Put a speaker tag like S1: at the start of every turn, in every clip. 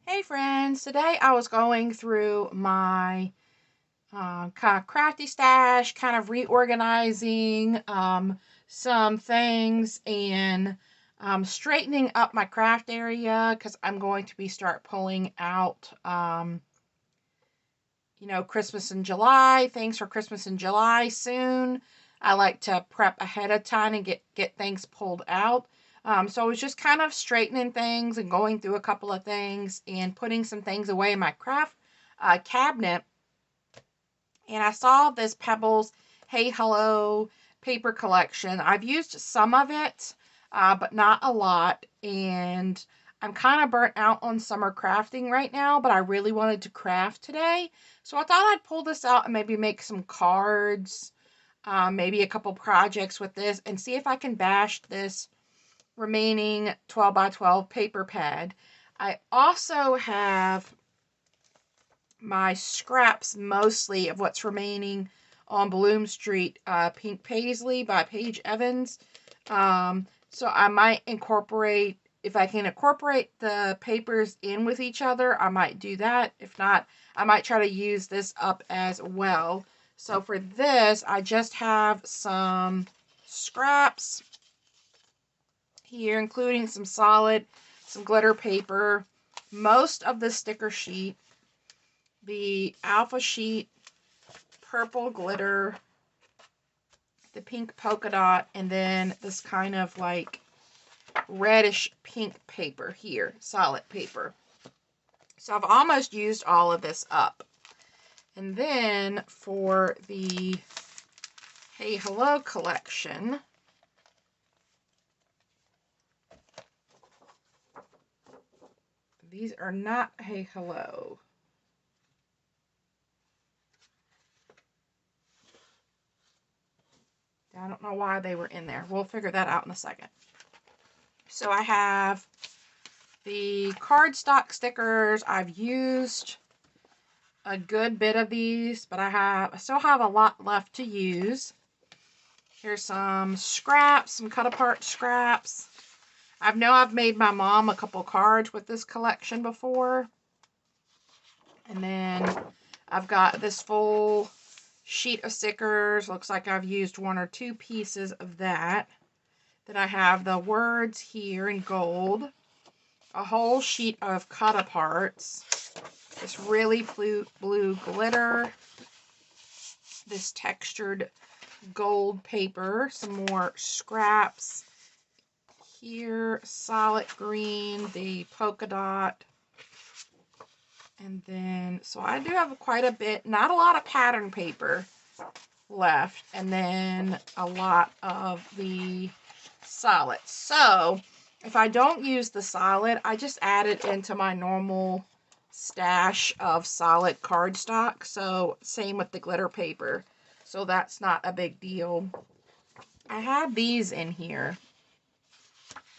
S1: Hey friends, today I was going through my kind of crafty stash, kind of reorganizing some things and straightening up my craft area because I'm going to be start pulling out, Christmas in July, things for Christmas in July soon. I like to prep ahead of time and get things pulled out. So I was just kind of straightening things and going through a couple of things and putting some things away in my craft cabinet. And I saw this Pebbles Hey Hello paper collection. I've used some of it, but not a lot. And I'm kind of burnt out on summer crafting right now, but I really wanted to craft today. So I thought I'd pull this out and maybe make some cards, maybe a couple projects with this, and see if I can bash this remaining 12 by 12 paper pad. I also have my scraps mostly of what's remaining on Bloom Street, Pink Paisley by Paige Evans. So I might incorporate, if I can incorporate the papers in with each other, I might do that. If not, I might try to use this up as well. So for this, I just have some scraps here, including some solid, some glitter paper, most of the sticker sheet, the alpha sheet, purple glitter, the pink polka dot, and then this kind of like reddish pink paper here, solid paper. So I've almost used all of this up. And then for the Hey Hello collection, these are not Hey Hello. I don't know why they were in there. We'll figure that out in a second. So I have the cardstock stickers. I've used a good bit of these, but I still have a lot left to use. Here's some scraps, some cut apart scraps. I've made my mom a couple cards with this collection before. And then I've got this full sheet of stickers. Looks like I've used one or two pieces of that. Then I have the words here in gold. A whole sheet of cut aparts. This really blue glitter. This textured gold paper. Some more scraps. Here, solid green, the polka dot. And then, so I do have quite a bit, not a lot of pattern paper left. And then a lot of the solid. So, if I don't use the solid, I just add it into my normal stash of solid cardstock. So, same with the glitter paper. So, that's not a big deal. I have these in here.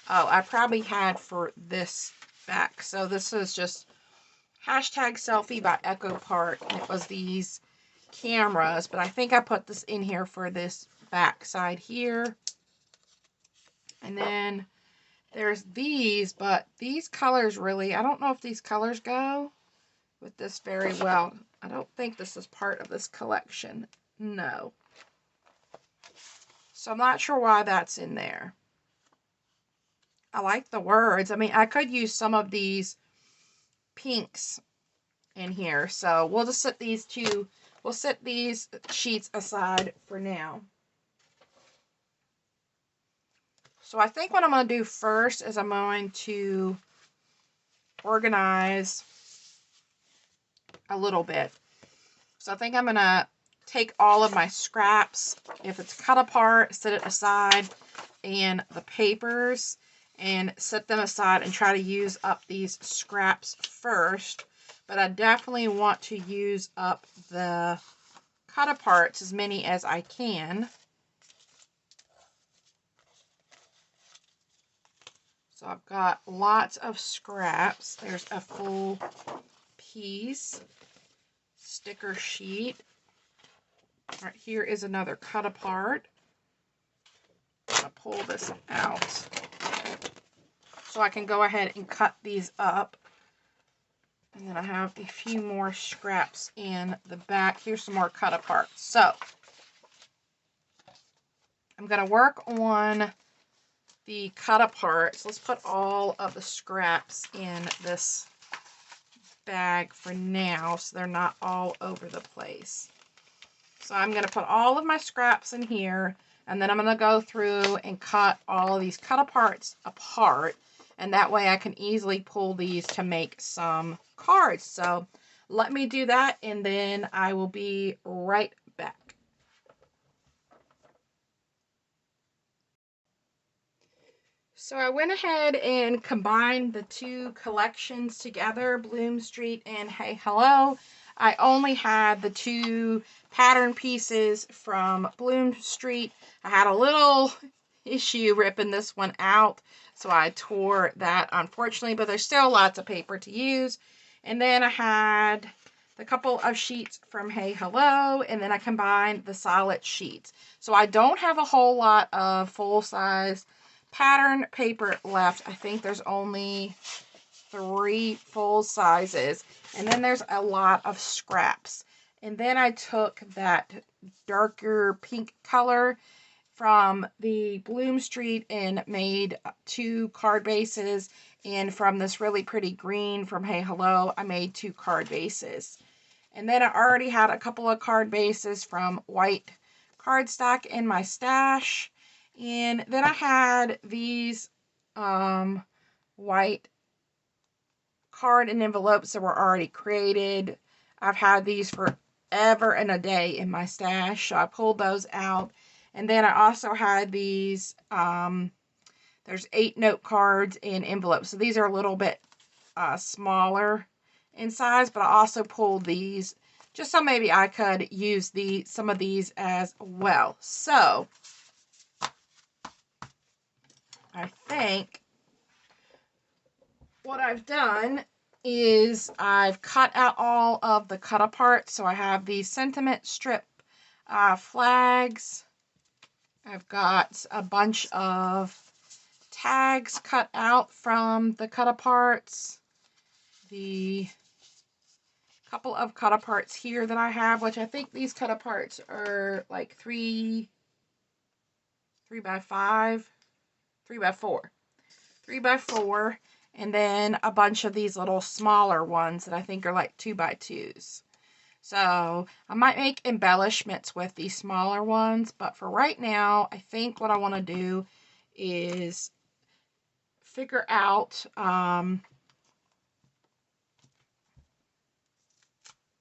S1: Oh, I probably had for this back. So, this is just hashtag selfie by Echo Park. And it was these cameras. But I think I put this in here for this back side here. And then there's these, but these colors really, I don't know if these colors go with this very well. I don't think this is part of this collection. No. So I'm not sure why that's in there. I like the words. I mean, I could use some of these pinks in here. So we'll just set these two, we'll set these sheets aside for now. So I think what I'm going to do first is I'm going to organize a little bit. So I think I'm going to take all of my scraps, if it's cut apart, set it aside, and the papers, and set them aside and try to use up these scraps first. But I definitely want to use up the cut aparts, as many as I can. So I've got lots of scraps. There's a full piece. Sticker sheet. Right here is another cut apart. I'm going to pull this out so I can go ahead and cut these up. And then I have a few more scraps in the back. Here's some more cut apart. So I'm going to work on the cut apart. So let's put all of the scraps in this bag for now so they're not all over the place. So I'm going to put all of my scraps in here, and then I'm going to go through and cut all of these cut aparts apart, and that way I can easily pull these to make some cards. So let me do that, and then I will be right back. So I went ahead and combined the two collections together, Bloom Street and Hey Hello. I only had the two pattern pieces from Bloom Street. I had a little issue ripping this one out, so I tore that, unfortunately, but there's still lots of paper to use. And then I had the couple of sheets from Hey Hello, and then I combined the solid sheets. So I don't have a whole lot of full-size pattern paper left. I think there's only 3 full sizes, and then there's a lot of scraps. And then I took that darker pink color from the Bloom Street and made 2 card bases, and from this really pretty green from Hey Hello I made 2 card bases. And then I already had a couple of card bases from white cardstock in my stash. And then I had these white card and envelopes that were already created. I've had these forever and a day in my stash, so I pulled those out. And then I also had these, there's 8 note cards in envelopes. So these are a little bit smaller in size, but I also pulled these just so maybe I could use some of these as well. So I think what I've done is I've cut out all of the cut apart. So I have these sentiment strip flags. I've got a bunch of tags cut out from the cut aparts. The couple of cut aparts here that I have, which I think these cut aparts are like 3 by 5, 3 by 4. 3 by 4, and then a bunch of these little smaller ones that I think are like 2 by 2s. So I might make embellishments with these smaller ones, but for right now, I think what I want to do is figure out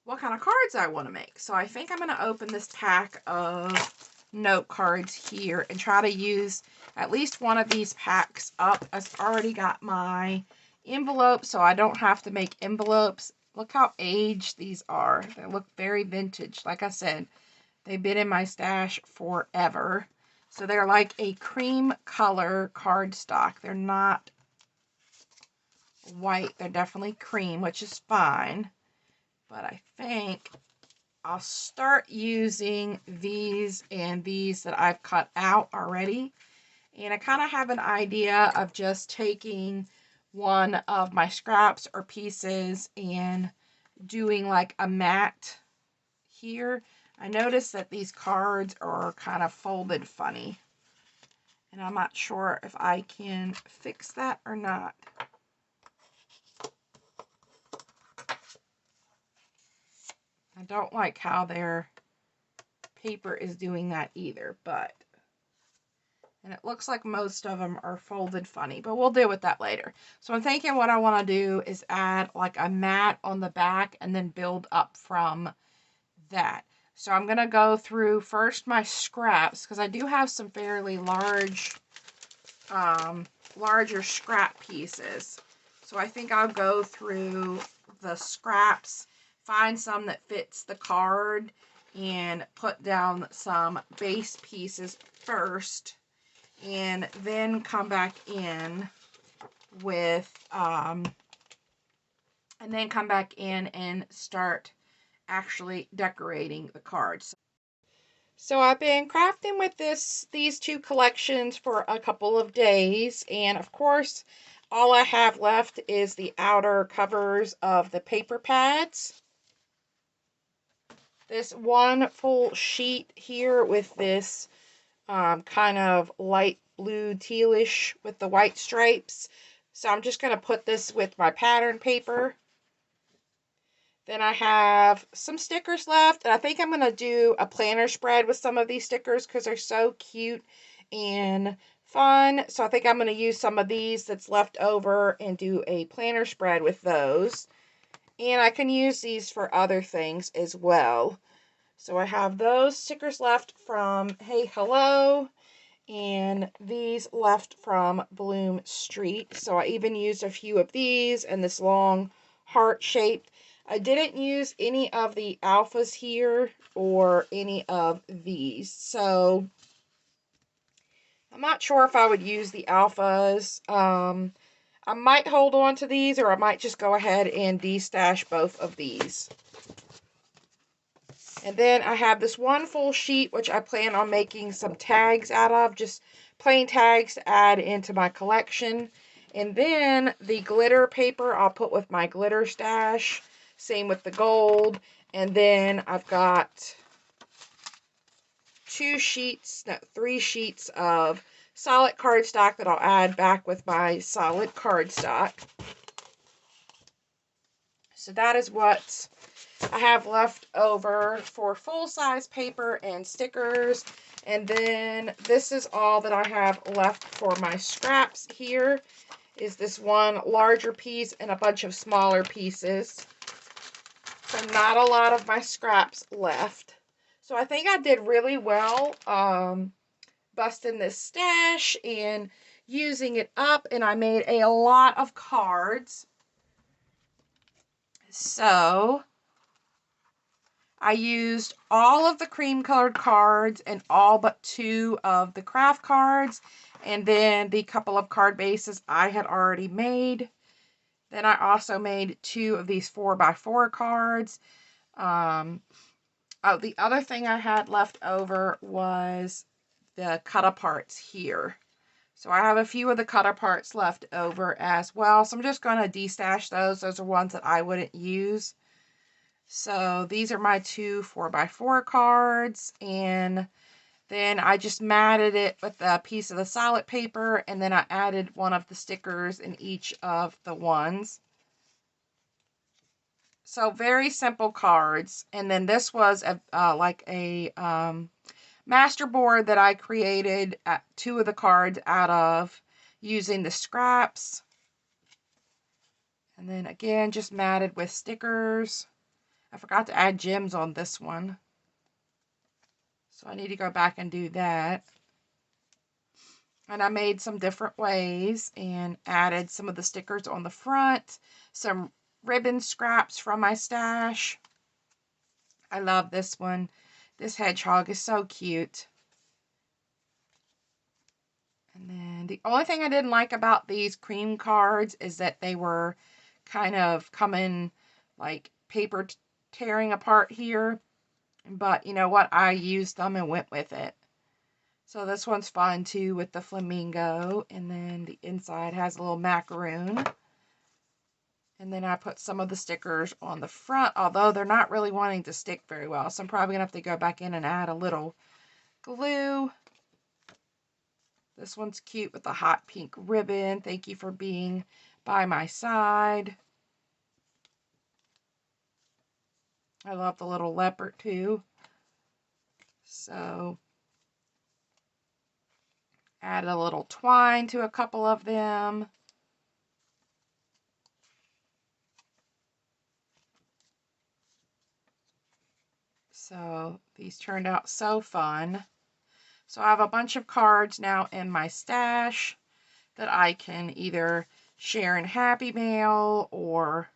S1: what kind of cards I want to make. So I think I'm going to open this pack of note cards here and try to use at least one of these packs up. I've already got my envelopes, so I don't have to make envelopes. Look how aged these are. They look very vintage. Like I said, they've been in my stash forever. So they're like a cream color cardstock. They're not white. They're definitely cream, which is fine. But I think I'll start using these and these that I've cut out already. And I kind of have an idea of just taking one of my scraps or pieces and doing like a mat here. I noticed that these cards are kind of folded funny, and I'm not sure if I can fix that or not. I don't like how their paper is doing that either, and it looks like most of them are folded funny, but we'll deal with that later. So I'm thinking what I want to do is add like a mat on the back and then build up from that. So I'm going to go through first my scraps, because I do have some fairly larger scrap pieces. So I think I'll go through the scraps, find some that fits the card, and put down some base pieces first, and then come back in with, and start actually decorating the cards. So I've been crafting with these 2 collections for a couple of days, and of course all I have left is the outer covers of the paper pads. This one full sheet here with this kind of light blue tealish with the white stripes. So I'm just going to put this with my pattern paper. Then I have some stickers left, and I think I'm going to do a planner spread with some of these stickers because they're so cute and fun. So I think I'm going to use some of these that's left over and do a planner spread with those. And I can use these for other things as well. So I have those stickers left from Hey Hello, and these left from Bloom Street. So I even used a few of these and this long heart shaped. I didn't use any of the alphas here or any of these. So I'm not sure if I would use the alphas. I might hold on to these, or I might just go ahead and destash both of these. And then I have this one full sheet, which I plan on making some tags out of, just plain tags to add into my collection. And then the glitter paper I'll put with my glitter stash. Same with the gold. And then I've got 3 sheets of solid cardstock that I'll add back with my solid cardstock. So that is what I have left over for full-size paper and stickers. And then this is all that I have left for my scraps here. Is this one larger piece and a bunch of smaller pieces. So not a lot of my scraps left. So I think I did really well busting this stash and using it up. And I made a lot of cards. So I used all of the cream colored cards and all but 2 of the craft cards, and then the couple of card bases I had already made. Then I also made 2 of these 4x4 cards. Oh, the other thing I had left over was the cut-aparts here. So I have a few of the cut-aparts left over as well. So I'm just going to destash those. Those are ones that I wouldn't use. So these are my 2 4x4 cards, and then I just matted it with a piece of the solid paper, and then I added one of the stickers in each of the ones. So very simple cards. And then this was like a master board that I created 2 of the cards out of using the scraps. And then again, just matted with stickers. I forgot to add gems on this one, so I need to go back and do that. And I made some different ways and added some of the stickers on the front, some ribbon scraps from my stash. I love this one. This hedgehog is so cute. And then the only thing I didn't like about these cream cards is that they were kind of coming like paper tearing apart here. But you know what? I used them and went with it. So this one's fun too with the flamingo. And then the inside has a little macaroon. And then I put some of the stickers on the front, although they're not really wanting to stick very well. So I'm probably going to have to go back in and add a little glue. This one's cute with the hot pink ribbon. Thank you for being by my side. I love the little leopard too. So add a little twine to a couple of them. So these turned out so fun. So I have a bunch of cards now in my stash that I can either share in Happy Mail or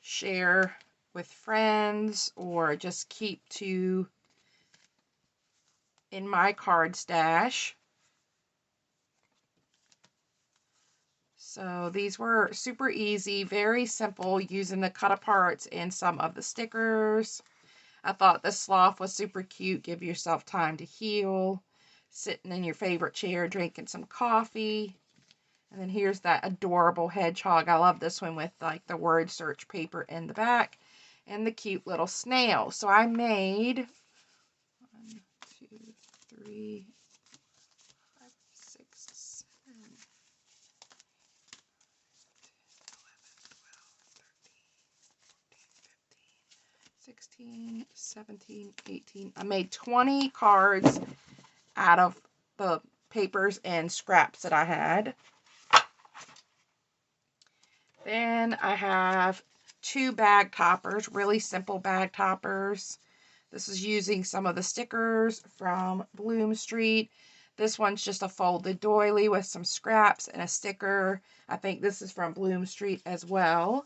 S1: share with friends or just keep to in my card stash. So these were super easy, very simple, using the cut aparts and some of the stickers. I thought the sloth was super cute. Give yourself time to heal. Sitting in your favorite chair, drinking some coffee. And then here's that adorable hedgehog. I love this one with like the word search paper in the back and the cute little snail. So I made 1, 2, 3, 5, 6, 7, 16, 17, 18. I made 20 cards out of the papers and scraps that I had. Then I have 2 bag toppers, really simple bag toppers. This is using some of the stickers from Bloom Street. This one's just a folded doily with some scraps and a sticker. I think this is from Bloom Street as well.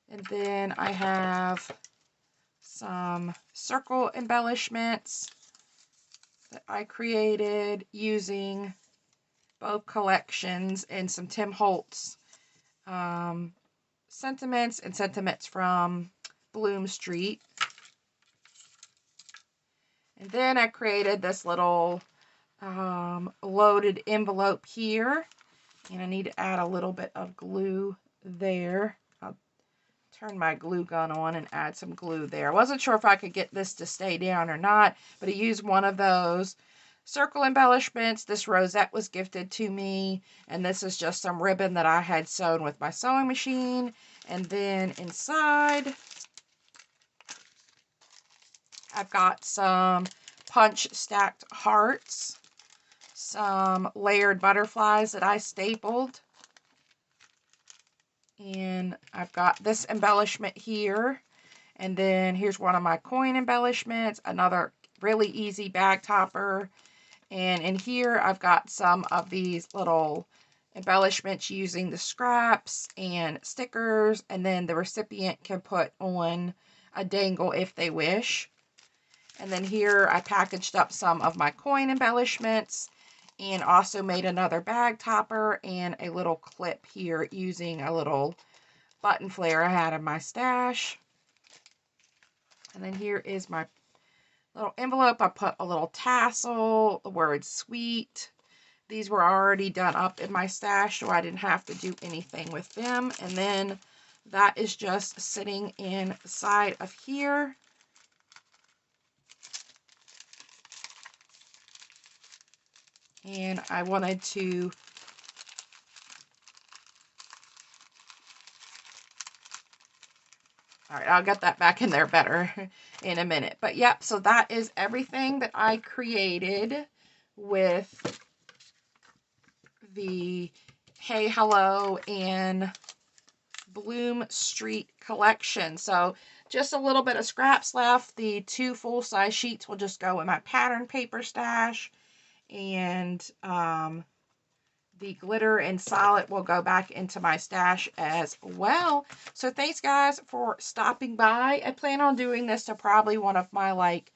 S1: And then I have some circle embellishments that I created using both collections and some Tim Holtz sentiments and sentiments from Bloom Street. And then I created this little loaded envelope here, and I need to add a little bit of glue there. I'll turn my glue gun on and add some glue there. I wasn't sure if I could get this to stay down or not, but I used one of those circle embellishments. This rosette was gifted to me, and this is just some ribbon that I had sewn with my sewing machine. And then inside, I've got some punch stacked hearts, some layered butterflies that I stapled, and I've got this embellishment here, and then here's one of my coin embellishments, another really easy bag topper, and in here I've got some of these little embellishments using the scraps and stickers, and then the recipient can put on a dangle if they wish. And then here I packaged up some of my coin embellishments and also made another bag topper and a little clip here using a little button flare I had in my stash. And then here is my little envelope. I put a little tassel, the word sweet. These were already done up in my stash, so I didn't have to do anything with them. And then that is just sitting inside of here. And I wanted to all right, I'll get that back in there better in a minute. But yep, so that is everything that I created with the Hey Hello and Bloom Street collection. So just a little bit of scraps left. The 2 full-size sheets will just go in my pattern paper stash. And the glitter and solid will go back into my stash as well. So thanks guys for stopping by. I plan on doing this to probably one of my like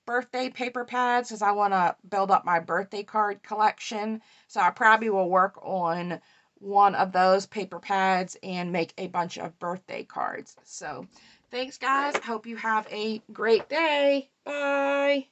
S1: birthday paper pads, because I want to build up my birthday card collection. So I probably will work on one of those paper pads and make a bunch of birthday cards. So thanks guys. Hope you have a great day. Bye.